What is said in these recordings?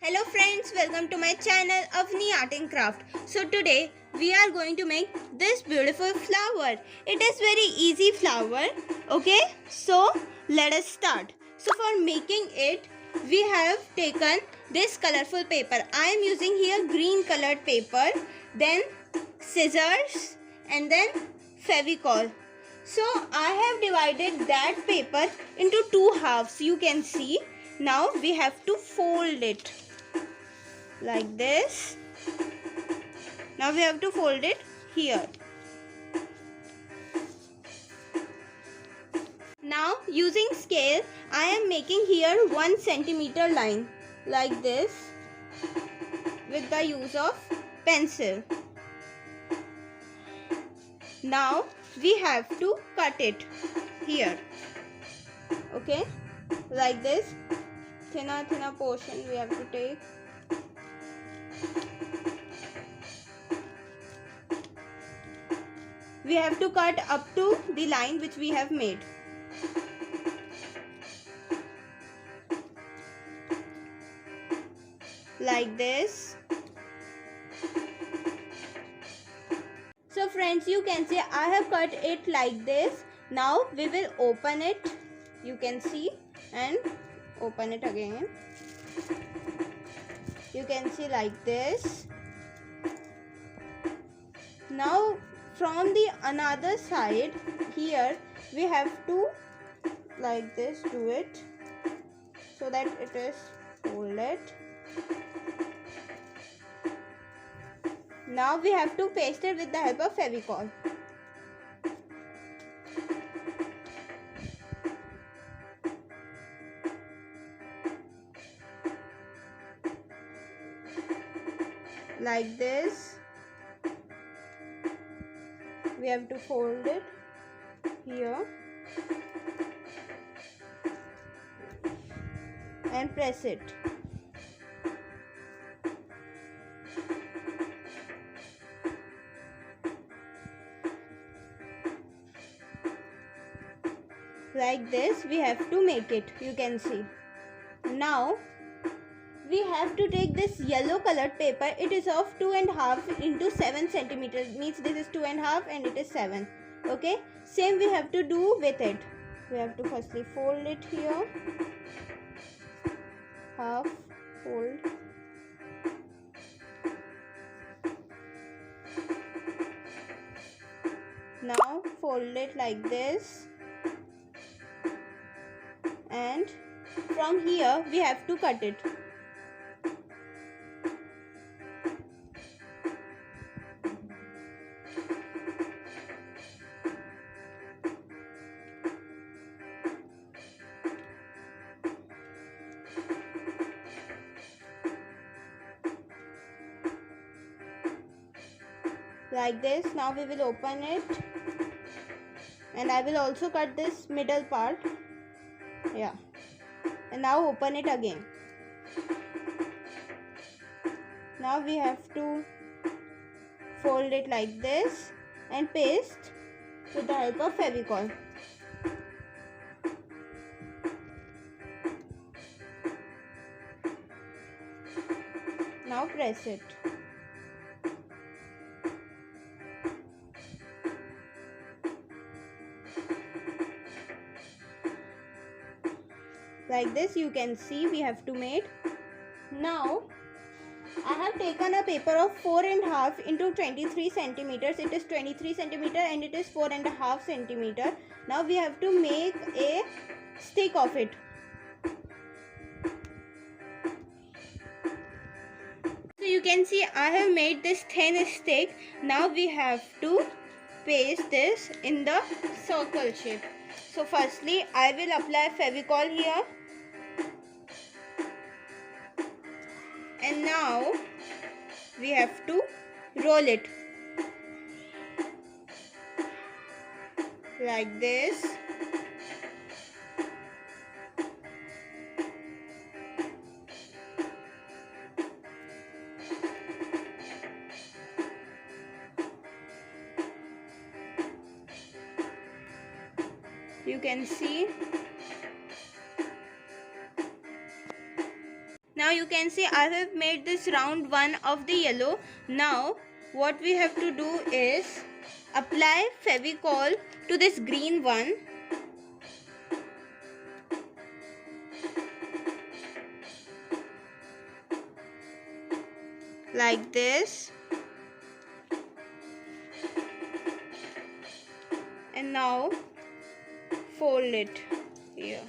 Hello friends, welcome to my channel Avni Art and Craft. So today we are going to make this beautiful flower. It is very easy flower. Okay, so let us start. So for making it, we have taken this colorful paper. I am using here green colored paper, then scissors and then Fevicol. So I have divided that paper into two halves. You can see. Now we have to fold it like this. Now we have to fold it here. Now using scale, I am making here 1 centimeter line like this with the use of pencil. Now we have to cut it here. Okay, like this. Thinner portion we have to take. We have to cut up to the line which we have made. Like this. So friends, you can see I have cut it like this. Now we will open it. You can see and open it again. You can see like this. Now from the another side here we have to like this do it so that it is folded. Now we have to paste it with the help of Fevicol. Like this. We have to fold it here and press it. Like this we have to make it. You can see. Now we have to take this yellow colored paper. It is of 2.5 into 7 centimeters. Means this is 2.5 and it is 7. Okay. Same we have to do with it. We have to firstly fold it here. Half fold. Now fold it like this. And from here we have to cut it. Like this. Now we will open it and I will also cut this middle part. Yeah, and now open it again. Now we have to fold it like this and paste with the help of Fevicol. Now press it. Like this you can see we have to make. Now I have taken a paper of 4.5 into 23 centimeters. It is 23 centimeter and it is 4.5 centimeter. Now we have to make a stick of it. So you can see I have made this thin stick. Now we have to paste this in the circle shape. So firstly I will apply Fevicol here. And now we have to roll it like this. You can see. Now you can see I have made this round one of the yellow. Now what we have to do is apply Fevicol to this green one. Like this. And now fold it here.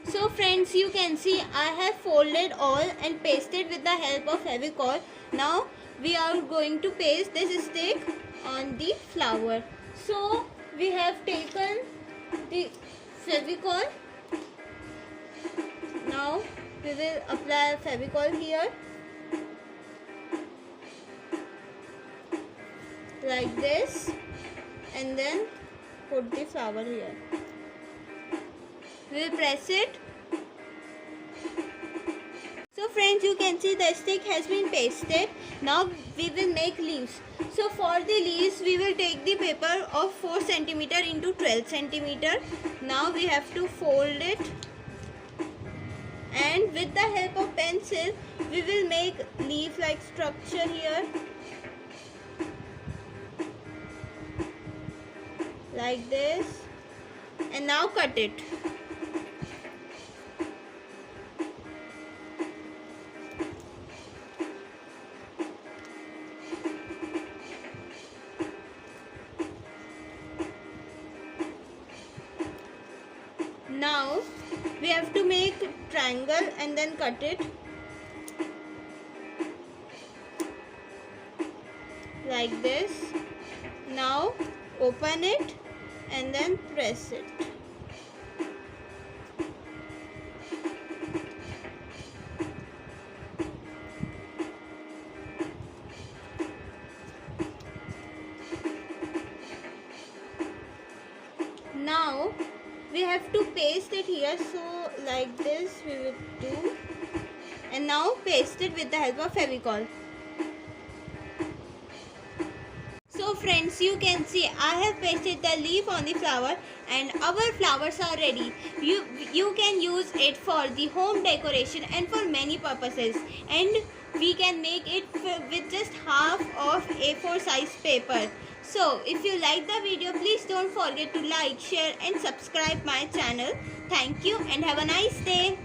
So friends, you can see I have folded all and pasted with the help of Fevicol. Now we are going to paste this stick on the flower. So we have taken the Fevicol. Now we will apply Fevicol here. Like this. And then put the flower here. We will press it. So friends, you can see the stick has been pasted. Now we will make leaves. So for the leaves, we will take the paper of 4 cm into 12 cm. Now we have to fold it. And with the help of pencil, we will make leaf-like structure here. Like this. And now cut it. Now we have to make triangle and then cut it like this. Now open it and then press it. Now we have to paste it here, so like this we will do, and now paste it with the help of Fevicol. So friends, you can see I have pasted the leaf on the flower and our flowers are ready. You can use it for the home decoration and for many purposes, and we can make it with just half of A4 size paper. So if you like the video, please don't forget to like, share and subscribe my channel. Thank you and have a nice day.